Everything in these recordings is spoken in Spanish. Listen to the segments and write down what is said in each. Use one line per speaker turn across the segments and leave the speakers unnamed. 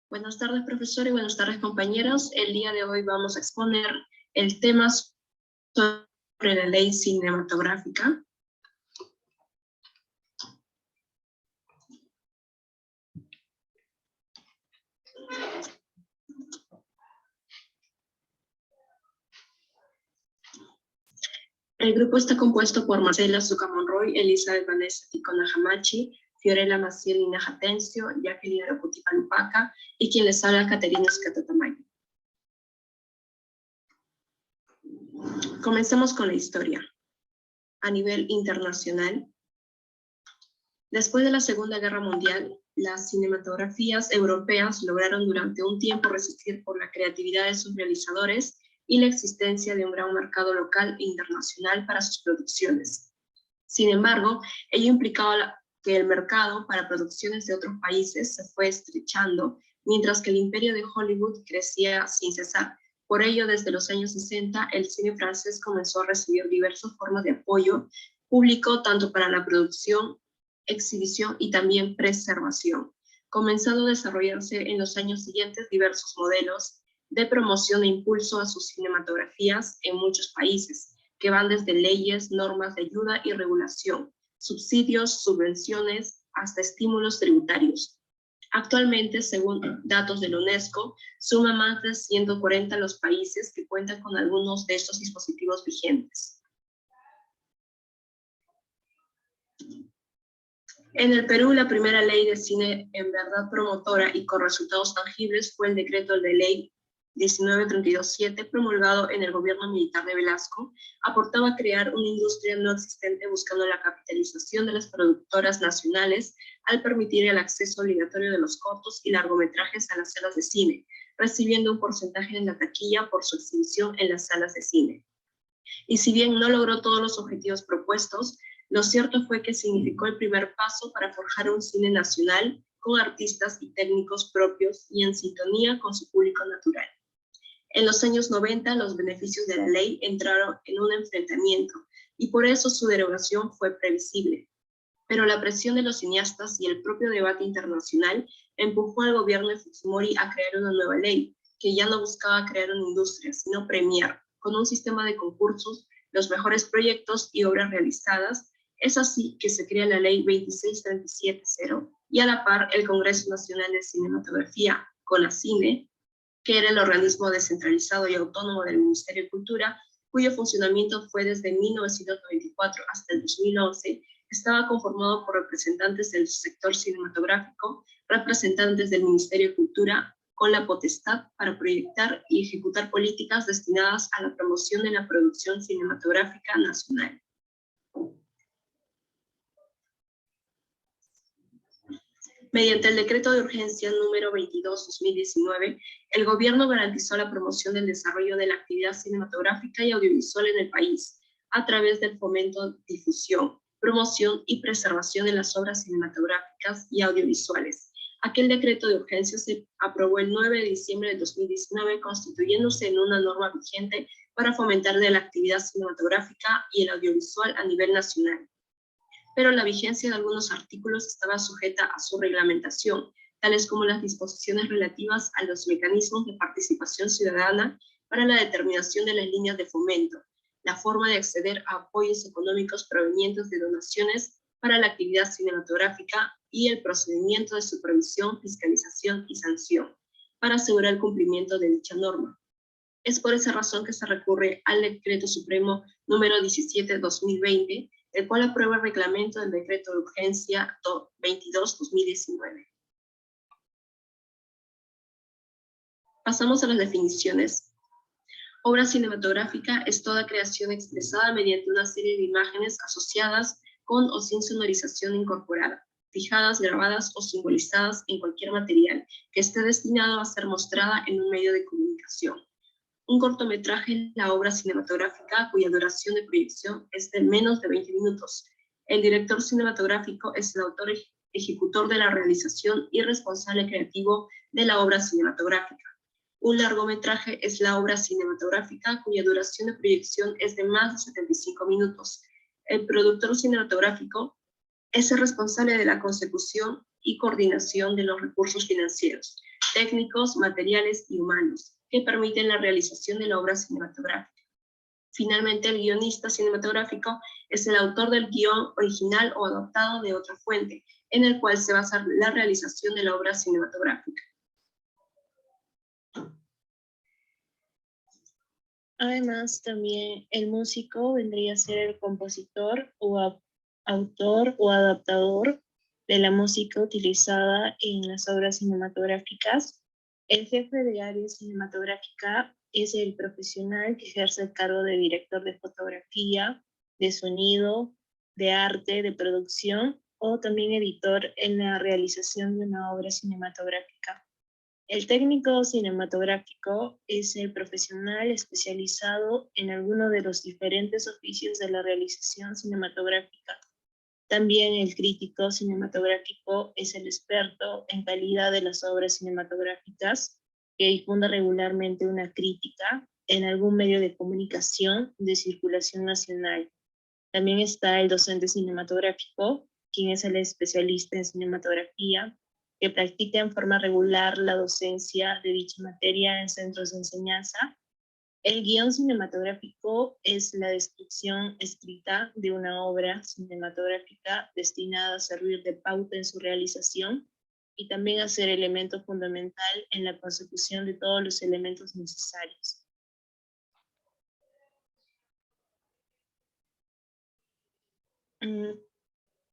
Buenas tardes, profesor, y buenas tardes, compañeros. El día de hoy vamos a exponer el tema sobre la ley cinematográfica. El grupo está compuesto por Marcela Zucca Monroy, Elizabeth Vanessa Ticona Hamachi, Fiorella Maciel Linaja Tencio, Jacqueline Arocuti Palupaca, y quien les habla, Caterina Escatatamayo. Comencemos con la historia. A nivel internacional, después de la Segunda Guerra Mundial, las cinematografías europeas lograron durante un tiempo resistir por la creatividad de sus realizadores y la existencia de un gran mercado local e internacional para sus producciones. Sin embargo, ello implicaba que el mercado para producciones de otros países se fue estrechando, mientras que el imperio de Hollywood crecía sin cesar. Por ello, desde los años 60, el cine francés comenzó a recibir diversas formas de apoyo público, tanto para la producción, exhibición y también preservación, comenzando a desarrollarse en los años siguientes diversos modelos de promoción e impulso a sus cinematografías en muchos países, que van desde leyes, normas de ayuda y regulación, subsidios, subvenciones, hasta estímulos tributarios. Actualmente, según datos de la UNESCO, suma más de 140 los países que cuentan con algunos de estos dispositivos vigentes. En el Perú, la primera ley de cine en verdad promotora y con resultados tangibles fue el decreto de ley 19327, promulgado en el gobierno militar de Velasco. Aportaba a crear una industria no existente buscando la capitalización de las productoras nacionales al permitir el acceso obligatorio de los cortos y largometrajes a las salas de cine, recibiendo un porcentaje en la taquilla por su exhibición en las salas de cine. Y si bien no logró todos los objetivos propuestos, lo cierto fue que significó el primer paso para forjar un cine nacional con artistas y técnicos propios y en sintonía con su público natural. En los años 90, los beneficios de la ley entraron en un enfrentamiento y por eso su derogación fue previsible. Pero la presión de los cineastas y el propio debate internacional empujó al gobierno de Fujimori a crear una nueva ley, que ya no buscaba crear una industria, sino premiar, con un sistema de concursos, los mejores proyectos y obras realizadas. Es así que se crea la ley 26370 y a la par el Congreso Nacional de Cinematografía, CONACINE, que era el organismo descentralizado y autónomo del Ministerio de Cultura, cuyo funcionamiento fue desde 1994 hasta el 2011, estaba conformado por representantes del sector cinematográfico, representantes del Ministerio de Cultura, con la potestad para proyectar y ejecutar políticas destinadas a la promoción de la producción cinematográfica nacional. Mediante el decreto de urgencia número 22/2019, el gobierno garantizó la promoción del desarrollo de la actividad cinematográfica y audiovisual en el país, a través del fomento, difusión, promoción y preservación de las obras cinematográficas y audiovisuales. Aquel decreto de urgencia se aprobó el 9 de diciembre de 2019, constituyéndose en una norma vigente para fomentar de la actividad cinematográfica y el audiovisual a nivel nacional. Pero la vigencia de algunos artículos estaba sujeta a su reglamentación, tales como las disposiciones relativas a los mecanismos de participación ciudadana para la determinación de las líneas de fomento, la forma de acceder a apoyos económicos provenientes de donaciones para la actividad cinematográfica y el procedimiento de supervisión, fiscalización y sanción, para asegurar el cumplimiento de dicha norma. Es por esa razón que se recurre al Decreto Supremo número 17/2020, el cual aprueba el reglamento del Decreto de Urgencia 22/2019. Pasamos a las definiciones. Obra cinematográfica es toda creación expresada mediante una serie de imágenes asociadas con o sin sonorización incorporada, fijadas, grabadas o simbolizadas en cualquier material que esté destinado a ser mostrada en un medio de comunicación. Un cortometraje es la obra cinematográfica cuya duración de proyección es de menos de 20 minutos. El director cinematográfico es el autor ejecutor de la realización y responsable creativo de la obra cinematográfica. Un largometraje es la obra cinematográfica cuya duración de proyección es de más de 75 minutos. El productor cinematográfico es el responsable de la consecución y coordinación de los recursos financieros, técnicos, materiales y humanos, que permiten la realización de la obra cinematográfica. Finalmente, el guionista cinematográfico es el autor del guión original o adaptado de otra fuente, en el cual se basa la realización de la obra cinematográfica.
Además, también el músico vendría a ser el compositor o autor o adaptador de la música utilizada en las obras cinematográficas. El jefe de área cinematográfica es el profesional que ejerce el cargo de director de fotografía, de sonido, de arte, de producción o también editor en la realización de una obra cinematográfica. El técnico cinematográfico es el profesional especializado en alguno de los diferentes oficios de la realización cinematográfica. También el crítico cinematográfico es el experto en calidad de las obras cinematográficas que difunda regularmente una crítica en algún medio de comunicación de circulación nacional. También está el docente cinematográfico, quien es el especialista en cinematografía, que practica en forma regular la docencia de dicha materia en centros de enseñanza. El guión cinematográfico es la descripción escrita de una obra cinematográfica destinada a servir de pauta en su realización y también a ser elemento fundamental en la consecución de todos los elementos necesarios.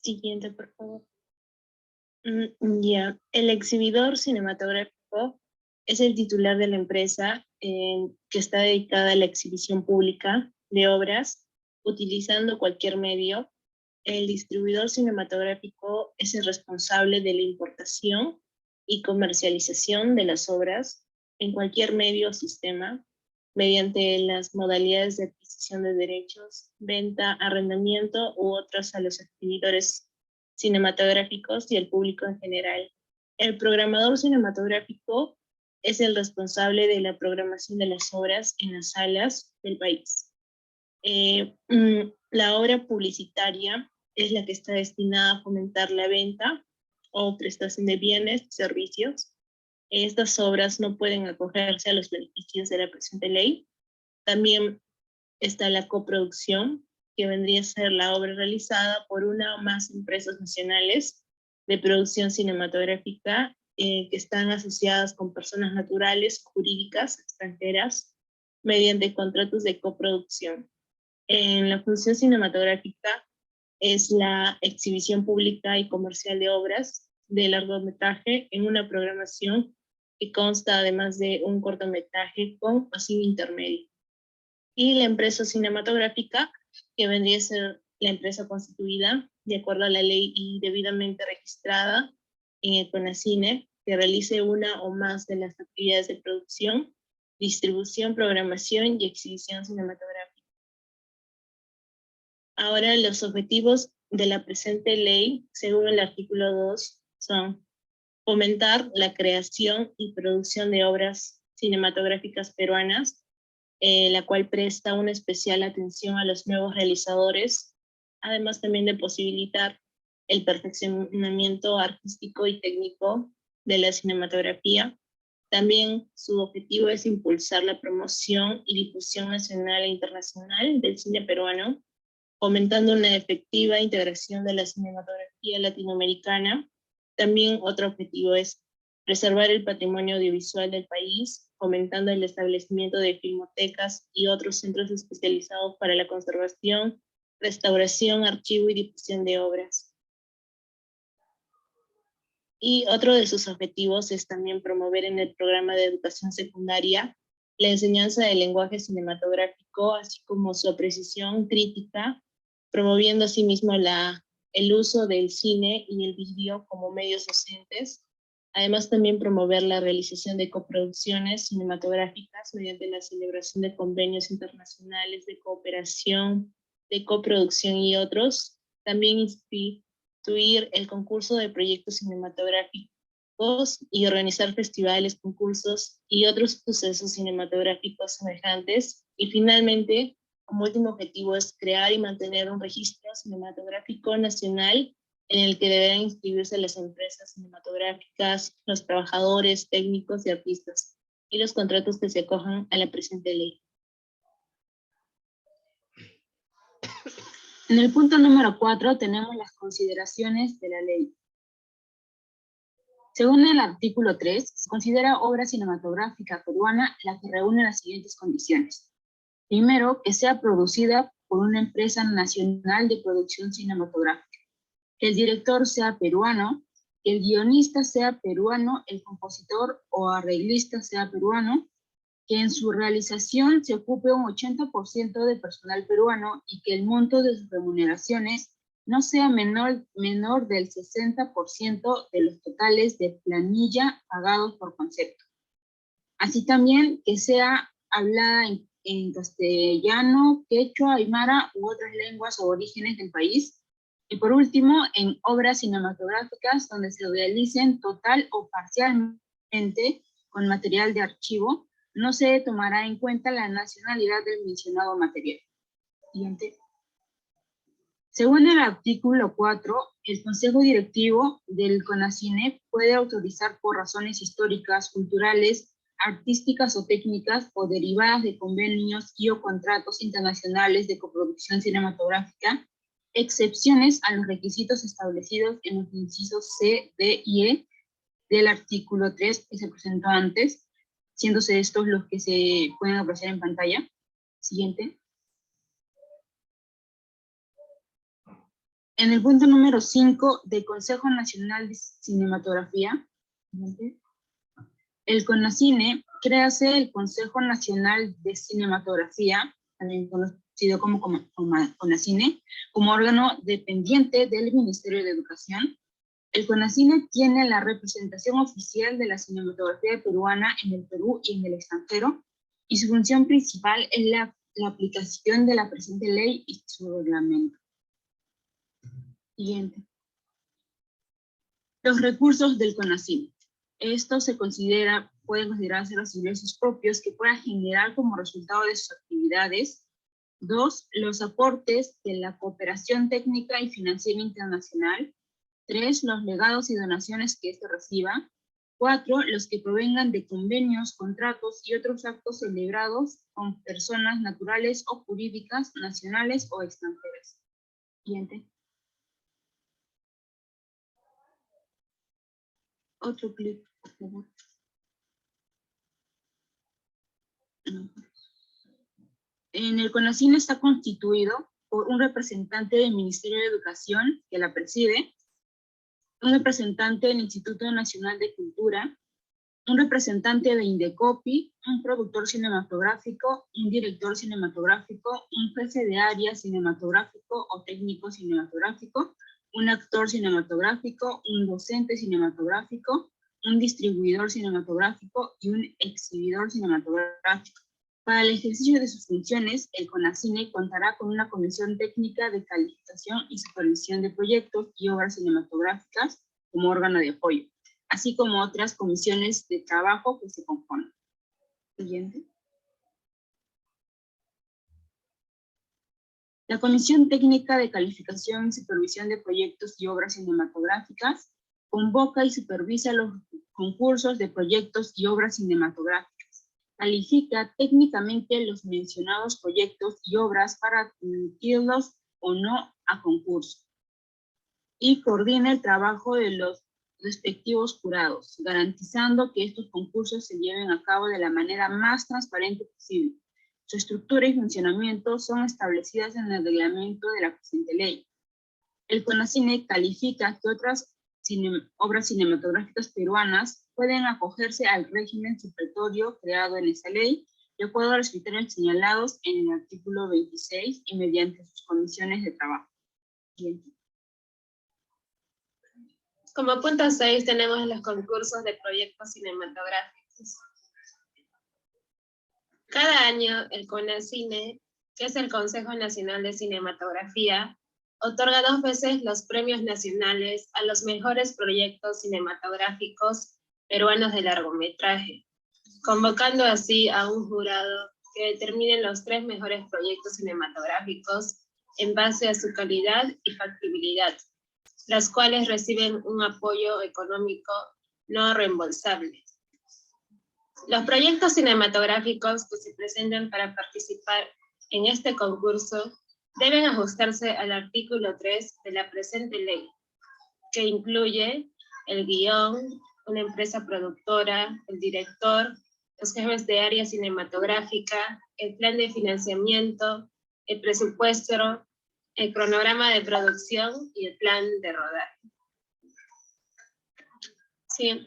Siguiente, por favor. Ya, el exhibidor cinematográfico es el titular de la empresa que está dedicada a la exhibición pública de obras utilizando cualquier medio. El distribuidor cinematográfico es el responsable de la importación y comercialización de las obras en cualquier medio o sistema mediante las modalidades de adquisición de derechos, venta, arrendamiento u otras a los exhibidores cinematográficos y el público en general. El programador cinematográfico es el responsable de la programación de las obras en las salas del país. La obra publicitaria es la que está destinada a fomentar la venta o prestación de bienes, servicios. Estas obras no pueden acogerse a los beneficios de la presente ley. También está la coproducción, que vendría a ser la obra realizada por una o más empresas nacionales de producción cinematográfica que están asociadas con personas naturales, jurídicas, extranjeras, mediante contratos de coproducción. En la función cinematográfica es la exhibición pública y comercial de obras de largometraje en una programación que consta además de un cortometraje con o sin intermedio. Y la empresa cinematográfica, que vendría a ser la empresa constituida de acuerdo a la ley y debidamente registrada en el CONACINE, que realice una o más de las actividades de producción, distribución, programación y exhibición cinematográfica. Ahora, los objetivos de la presente ley, según el artículo 2, son fomentar la creación y producción de obras cinematográficas peruanas, la cual presta una especial atención a los nuevos realizadores, además también de posibilitar el perfeccionamiento artístico y técnico de la cinematografía. También su objetivo es impulsar la promoción y difusión nacional e internacional del cine peruano, fomentando una efectiva integración de la cinematografía latinoamericana. También otro objetivo es preservar el patrimonio audiovisual del país, fomentando el establecimiento de filmotecas y otros centros especializados para la conservación, restauración, archivo y difusión de obras. Y otro de sus objetivos es también promover en el programa de educación secundaria la enseñanza del lenguaje cinematográfico, así como su apreciación crítica, promoviendo asimismo el uso del cine y el vídeo como medios docentes. Además, también promover la realización de coproducciones cinematográficas mediante la celebración de convenios internacionales de cooperación, de coproducción y otros. También instituir el concurso de proyectos cinematográficos y organizar festivales, concursos y otros procesos cinematográficos semejantes. Y finalmente, como último objetivo es crear y mantener un registro cinematográfico nacional en el que deberán inscribirse las empresas cinematográficas, los trabajadores, técnicos y artistas, y los contratos que se acojan a la presente ley. En el punto número 4 tenemos las consideraciones de la ley. Según el artículo 3, se considera obra cinematográfica peruana la que reúne las siguientes condiciones. Primero, que sea producida por una empresa nacional de producción cinematográfica, que el director sea peruano, que el guionista sea peruano, el compositor o arreglista sea peruano, que en su realización se ocupe un 80% de personal peruano y que el monto de sus remuneraciones no sea menor del 60% de los totales de planilla pagados por concepto. Así también que sea hablada en castellano, quechua, aymara u otras lenguas o orígenes del país. Y por último, en obras cinematográficas donde se realicen total o parcialmente con material de archivo, no se tomará en cuenta la nacionalidad del mencionado material. Siguiente. Según el artículo 4, el Consejo Directivo del CONACINE puede autorizar por razones históricas, culturales, artísticas o técnicas o derivadas de convenios y o contratos internacionales de coproducción cinematográfica, excepciones a los requisitos establecidos en los incisos C, D y E del artículo 3 que se presentó antes, siéndose estos los que se pueden apreciar en pantalla. Siguiente. En el punto número 5 del Consejo Nacional de Cinematografía, el CONACINE créase el Consejo Nacional de Cinematografía, también conocido como CONACINE, como órgano dependiente del Ministerio de Educación. El CONACINE tiene la representación oficial de la cinematografía peruana en el Perú y en el extranjero, y su función principal es la aplicación de la presente ley y su reglamento. Siguiente. Los recursos del CONACINE. Estos pueden considerarse los ingresos propios que puedan generar como resultado de sus actividades. 2. Los aportes de la cooperación técnica y financiera internacional. 3. Los legados y donaciones que éste reciba. 4. Los que provengan de convenios, contratos y otros actos celebrados con personas naturales o jurídicas, nacionales o extranjeras. Siguiente. Otro clic, por favor. En el CONACINE está constituido por un representante del Ministerio de Educación, que la preside, un representante del Instituto Nacional de Cultura, un representante de Indecopi, un productor cinematográfico, un director cinematográfico, un jefe de área cinematográfico o técnico cinematográfico, un actor cinematográfico, un docente cinematográfico, un distribuidor cinematográfico y un exhibidor cinematográfico. Para el ejercicio de sus funciones, el CONACINE contará con una comisión técnica de calificación y supervisión de proyectos y obras cinematográficas como órgano de apoyo, así como otras comisiones de trabajo que se componen. Siguiente. La Comisión Técnica de Calificación y Supervisión de Proyectos y Obras Cinematográficas convoca y supervisa los concursos de proyectos y obras cinematográficas. Califica técnicamente los mencionados proyectos y obras para admitirlos o no a concurso. Y coordina el trabajo de los respectivos jurados, garantizando que estos concursos se lleven a cabo de la manera más transparente posible. Su estructura y funcionamiento son establecidas en el reglamento de la presente ley. El CONACINE califica que otras obras cinematográficas peruanas pueden acogerse al régimen supletorio creado en esa ley, de acuerdo a los criterios señalados en el artículo 26 y mediante sus comisiones de trabajo. Bien.
Como punto 6 tenemos los concursos de proyectos cinematográficos. Cada año el CONACINE, que es el Consejo Nacional de Cinematografía, otorga 2 veces los premios nacionales a los mejores proyectos cinematográficos peruanos de largometraje, convocando así a un jurado que determine los 3 mejores proyectos cinematográficos en base a su calidad y factibilidad.
las cuales reciben un apoyo económico no reembolsable. Los proyectos cinematográficos que se presentan para participar en este concurso deben ajustarse al artículo 3 de la presente ley, que incluye el guión, una empresa productora, el director, los jefes de área cinematográfica, el plan de financiamiento, el presupuesto, el cronograma de producción y el plan de rodaje. Sí.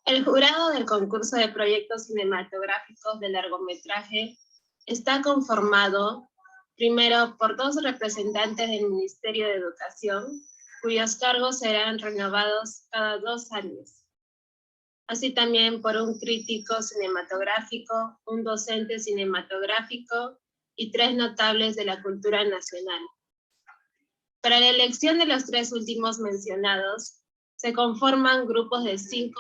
El jurado del concurso de proyectos cinematográficos de largometraje está conformado primero por 2 representantes del Ministerio de Educación, cuyos cargos serán renovados cada 2 años. Así también por un crítico cinematográfico, un docente cinematográfico y 3 notables de la cultura nacional. Para la elección de los 3 últimos mencionados, se conforman grupos de 5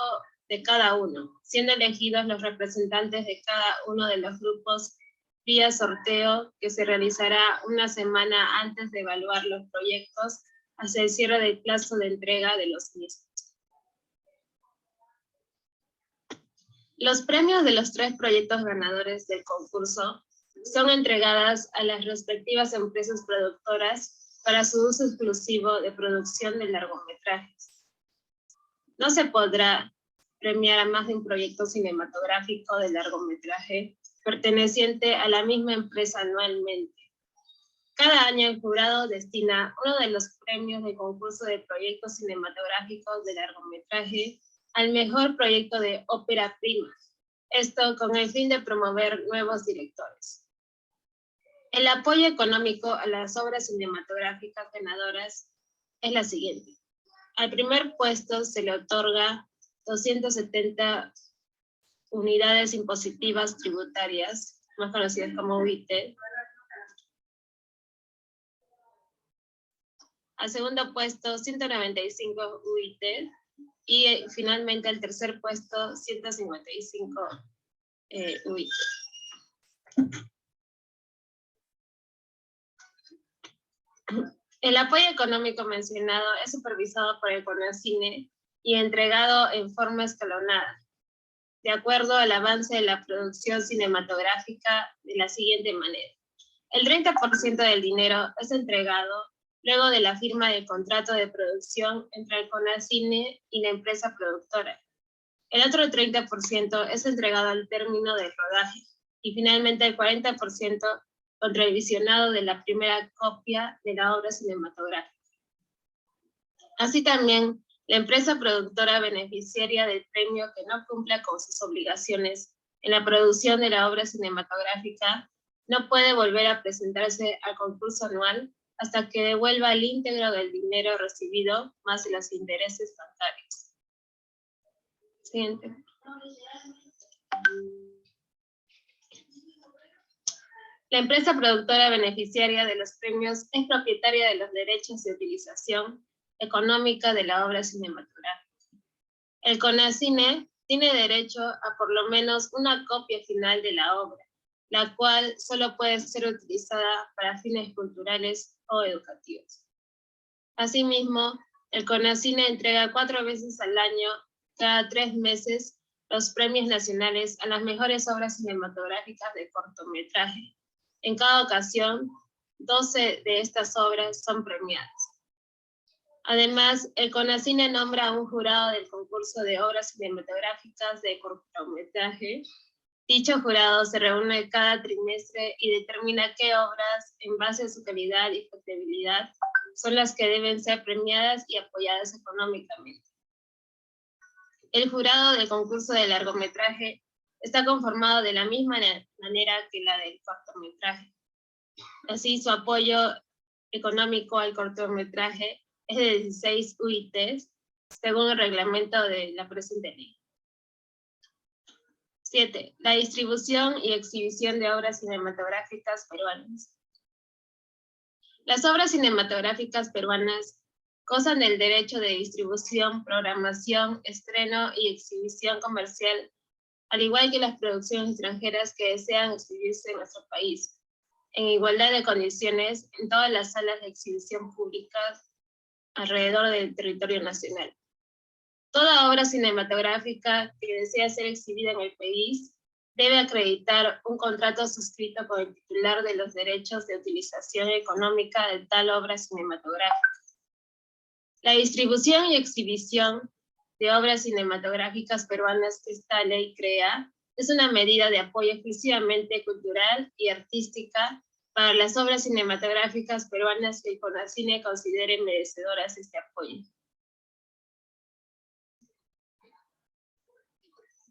de cada uno, siendo elegidos los representantes de cada uno de los grupos vía sorteo que se realizará una semana antes de evaluar los proyectos hasta el cierre del plazo de entrega de los mismos. Los premios de los 3 proyectos ganadores del concurso son entregadas a las respectivas empresas productoras para su uso exclusivo de producción de largometrajes. No se podrá premiar a más de un proyecto cinematográfico de largometraje perteneciente a la misma empresa anualmente. Cada año el jurado destina uno de los premios del concurso de proyectos cinematográficos de largometraje al mejor proyecto de ópera prima, esto con el fin de promover nuevos directores. El apoyo económico a las obras cinematográficas ganadoras es la siguiente. Al primer puesto se le otorga 270 unidades impositivas tributarias, más conocidas como UIT. Al segundo puesto, 195 UIT. Y finalmente al tercer puesto, 155 UIT. El apoyo económico mencionado es supervisado por el CONACINE y entregado en forma escalonada, de acuerdo al avance de la producción cinematográfica de la siguiente manera. El 30% del dinero es entregado luego de la firma del contrato de producción entre el CONACINE y la empresa productora. El otro 30% es entregado al término del rodaje y finalmente el 40% contra el visionado de la primera copia de la obra cinematográfica. Así también, la empresa productora beneficiaria del premio que no cumpla con sus obligaciones en la producción de la obra cinematográfica no puede volver a presentarse al concurso anual hasta que devuelva el íntegro del dinero recibido más de los intereses bancarios. Siguiente. La empresa productora beneficiaria de los premios es propietaria de los derechos de utilización económica de la obra cinematográfica. El CONACINE tiene derecho a por lo menos una copia final de la obra, la cual solo puede ser utilizada para fines culturales o educativos. Asimismo, el CONACINE entrega 4 veces al año, cada 3 meses, los premios nacionales a las mejores obras cinematográficas de cortometraje. En cada ocasión, 12 de estas obras son premiadas. Además, el CONACINE nombra a un jurado del concurso de obras cinematográficas de cortometraje. Dicho jurado se reúne cada trimestre y determina qué obras, en base a su calidad y factibilidad, son las que deben ser premiadas y apoyadas económicamente. El jurado del concurso de largometraje está conformado de la misma manera que la del cortometraje. Así, su apoyo económico al cortometraje es de 16 UITs, según el reglamento de la presente ley. 7. La distribución y exhibición de obras cinematográficas peruanas. Las obras cinematográficas peruanas gozan del derecho de distribución, programación, estreno y exhibición comercial, al igual que las producciones extranjeras que desean exhibirse en nuestro país. en igualdad de condiciones en todas las salas de exhibición públicas alrededor del territorio nacional. Toda obra cinematográfica que desea ser exhibida en el país debe acreditar un contrato suscrito con el titular de los derechos de utilización económica de tal obra cinematográfica. La distribución y exhibición de obras cinematográficas peruanas que esta ley crea es una medida de apoyo exclusivamente cultural y artística para las obras cinematográficas peruanas que el CONACINE considere merecedoras de este apoyo.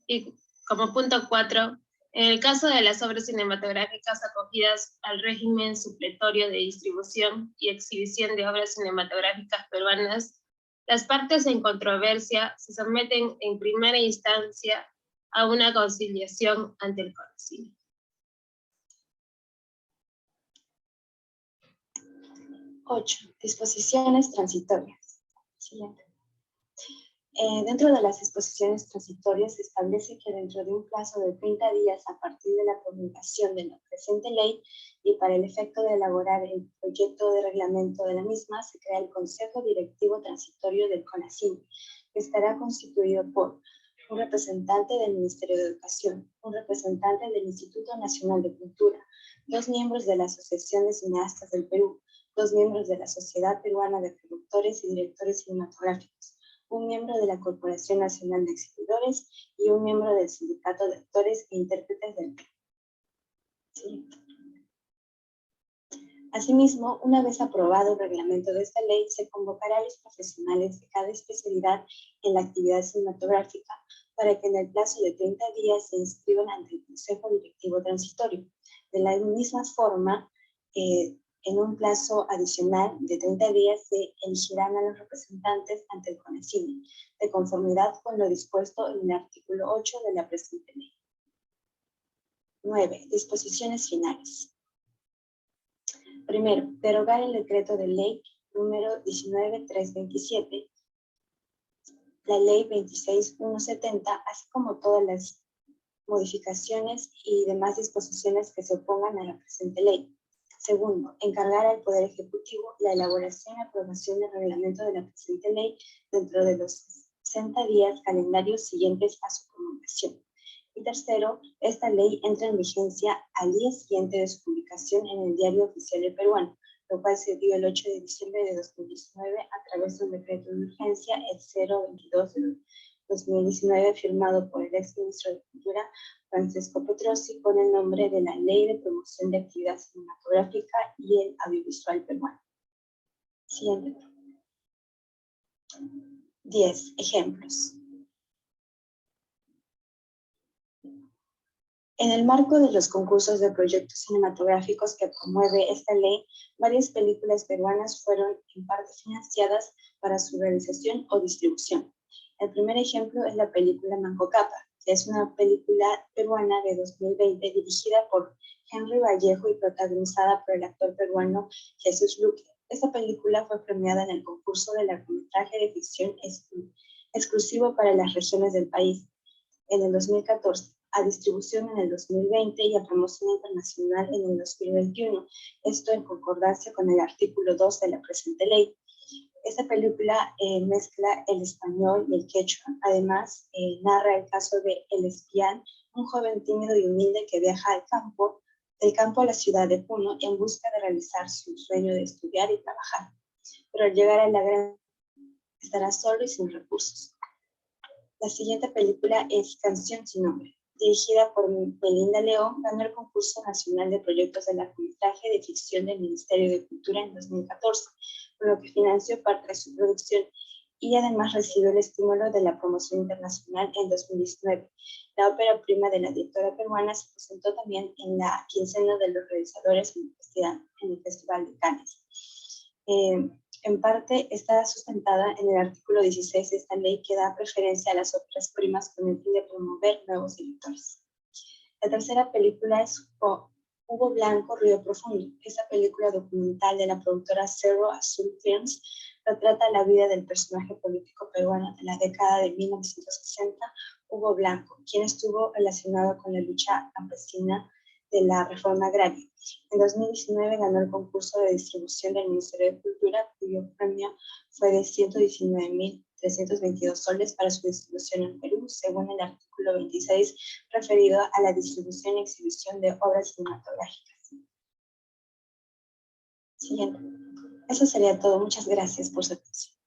Y como punto 4, en el caso de las obras cinematográficas acogidas al régimen supletorio de distribución y exhibición de obras cinematográficas peruanas, las partes en controversia se someten en primera instancia a una conciliación ante el CONACINE.
Ocho, disposiciones transitorias. Siguiente. Dentro de las disposiciones transitorias se establece que dentro de un plazo de 30 días a partir de la promulgación de la presente ley y para el efecto de elaborar el proyecto de reglamento de la misma, se crea el Consejo Directivo Transitorio del CONACINE, que estará constituido por un representante del Ministerio de Educación, un representante del Instituto Nacional de Cultura, 2 miembros de la Asociación de Cineastas del Perú, 2 miembros de la Sociedad Peruana de Productores y Directores Cinematográficos, un miembro de la Corporación Nacional de Exhibidores y un miembro del Sindicato de Actores e Intérpretes del Perú. Sí. Asimismo, una vez aprobado el reglamento de esta ley, se convocará a los profesionales de cada especialidad en la actividad cinematográfica para que en el plazo de 30 días se inscriban ante el Consejo Directivo Transitorio. De la misma forma, en un plazo adicional de 30 días se elegirán a los representantes ante el CONACINE, de conformidad con lo dispuesto en el artículo 8 de la presente ley. 9. Disposiciones finales. Primero, derogar el decreto de ley número 19327, la ley 26170, así como todas las modificaciones y demás disposiciones que se opongan a la presente ley. Segundo, encargar al Poder Ejecutivo la elaboración y aprobación del reglamento de la presente ley dentro de los 60 días calendarios siguientes a su promulgación. Y tercero, esta ley entra en vigencia al día siguiente de su publicación en el Diario Oficial del Peruano, lo cual se dio el 8 de diciembre de 2019 a través de un decreto de urgencia, el 022 de 2019, firmado por el exministro de Cultura, Francesco Petrosi, con el nombre de la Ley de Promoción de Actividad Cinematográfica y el Audiovisual Peruano. Siguiente. 10. Ejemplos. En el marco de los concursos de proyectos cinematográficos que promueve esta ley, varias películas peruanas fueron en parte financiadas para su realización o distribución. El primer ejemplo es la película Manco Cápac, que es una película peruana de 2020 dirigida por Henry Vallejo y protagonizada por el actor peruano Jesús Luque. Esta película fue premiada en el concurso de largometraje de ficción exclusivo para las regiones del país en el 2014, a distribución en el 2020 y a promoción internacional en el 2021, esto en concordancia con el artículo 2 de la presente ley. Esta película mezcla el español y el quechua. Además, narra el caso de El Espián, un joven tímido y humilde que viaja del campo a la ciudad de Puno en busca de realizar su sueño de estudiar y trabajar. Pero al llegar a la gran estará solo y sin recursos. La siguiente película es Canción sin nombre. Dirigida por Melinda León, ganó el concurso nacional de proyectos de largometraje de ficción del Ministerio de Cultura en 2014, por lo que financió parte de su producción y además recibió el estímulo de la promoción internacional en 2019. La ópera prima de la directora peruana se presentó también en la quincena de los realizadores en el Festival de Cannes. En parte está sustentada en el artículo 16 de esta ley, que da preferencia a las óperas primas con el fin de promover nuevos directores. La tercera película es Hugo Blanco, Río Profundo. Esta película documental de la productora Cerro Azul Films retrata la vida del personaje político peruano de la década de 1960, Hugo Blanco, quien estuvo relacionado con la lucha campesina de la reforma agraria. En 2019 ganó el concurso de distribución del Ministerio de Cultura, cuyo premio fue de 119.322 soles para su distribución en Perú, según el artículo 26, referido a la distribución y exhibición de obras cinematográficas. Siguiente. Eso sería todo. Muchas gracias por su atención.